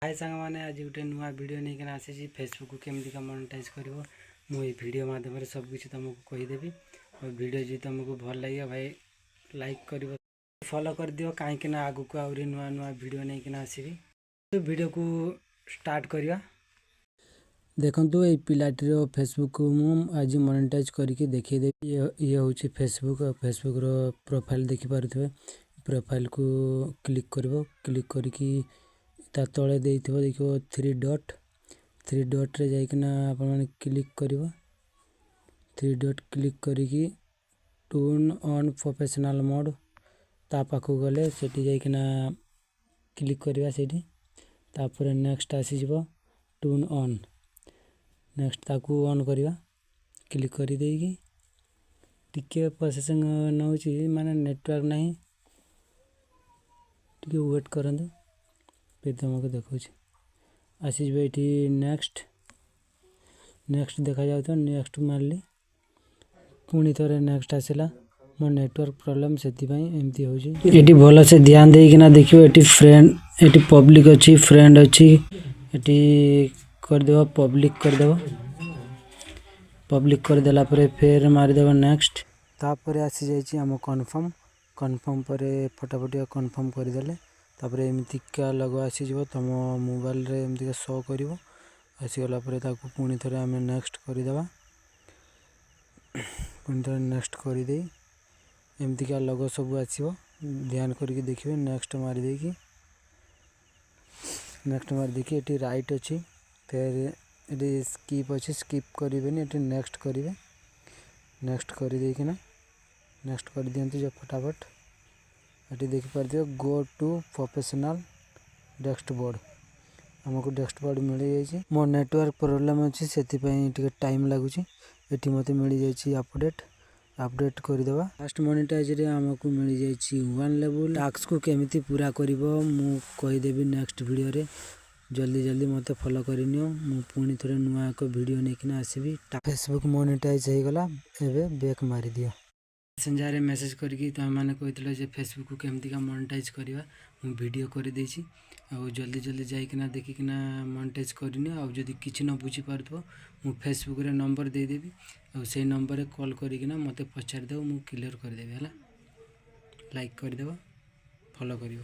हाय सांग मैंने आज गोटे नुआ वीडियो नहीं आसी फेसबुक को केमती मोनेटाइज कर मुझे वीडियो माध्यम सबकि तुमको कहीदेवी और वीडियो जी तुमको भल लगे भाई लाइक कर फॉलो कर दियो कहीं आगु को आहरी नुआ नुआ वीडियो नहीं आसबि तो वीडियो को स्टार्ट करवा देखु ये पिलाटीर फेसबुक को आज मोनेटाइज करके देखीदेवी ये हूँ फेसबुक फेसबुक प्रोफाइल देखिपे प्रोफाइल को क्लिक क्लिक करके तले देखो थ्री डॉट रे जाइकिना आपन क्लिक करिवो थ्री डॉट क्लिक करिकी टून ऑन प्रोफेशनल मोड ता पाखु गले सेठी जाइकिना क्लिक करिवा सेठी तापर नेक्स्ट आसी जिवो टून ऑन नेक्स्ट ताकू ऑन करिवा क्लिक करि देगी टिके प्रोसेसिंग नउची माने नेटवर्क नहीं टिके वेट करंदो फिर तुमको देखो आसी ये नेक्स्ट नेक्स्ट देखा जाए तो नेक्स्ट मारली पुणी थे नेक्स्ट आसला मो नेटवर्क प्रॉब्लम से एमती होती भल से ध्यान देना देखियो ये फ्रेंड ये पब्लिक अच्छी फ्रेंड अच्छी ये करदेव पब्लिक करदेला फिर मारिदेव नेक्स्ट तापर आसी जाइए आम कन्फर्म कन्फर्म पर फटाफट कन्फर्म करदेले तापर एमतीका लोगो आसीज तुम मोबाइल रे एमती शो कर आसीगला पुणी थे आम नेक्स्ट करदेवा पुणी थे नेक्स्ट करदे एमतीका लोगो सब आसो ध्यान करके देखिए नेक्स्ट मारिदेकी ये राइट अच्छी फिर ये स्किप अच्छी स्किप करेंगे ये नेक्स्ट करेंगे नेक्स्ट करदेना नेक्स्ट कर दिंतु जो फटाफट ये देखिपार गो टू प्रोफेशनल डेस्कबोर्ड आमको डेस्कबोर्ड मिल जाए मो नेटवर्क प्रॉब्लम अच्छी से टाइम लगुच ये मत मिल जाए अपडेट करदेवा फास्ट मोनेटाइज रे आमको मिल जाए 1 लेवल टास्क को केमिति पूरा करिवो मु कहीदेवी नेक्स्ट वीडियो रे जल्दी जल्दी मत फॉलो करनियो मु पुणी थे नुआ एक वीडियो नहीं आसबि फेसबुक मोनेटाइज हो गला एबे बैक मारी दियो मैसेंजर मेसेज करके तुमने कहते फेसबुक को केमती मोनेटाइज करवा वीडियो कर देछि जल्दी जल्दी जाइकिना देखिकिना मोनेटाइज करनी आदि किसी न बुझी पार्थो मु फेसबुक रे नंबर देदेवी से नंबर रे कॉल करिकिना मते पचार देव मु क्लियर करदेवी है लाइक करदेव फॉलो करियो।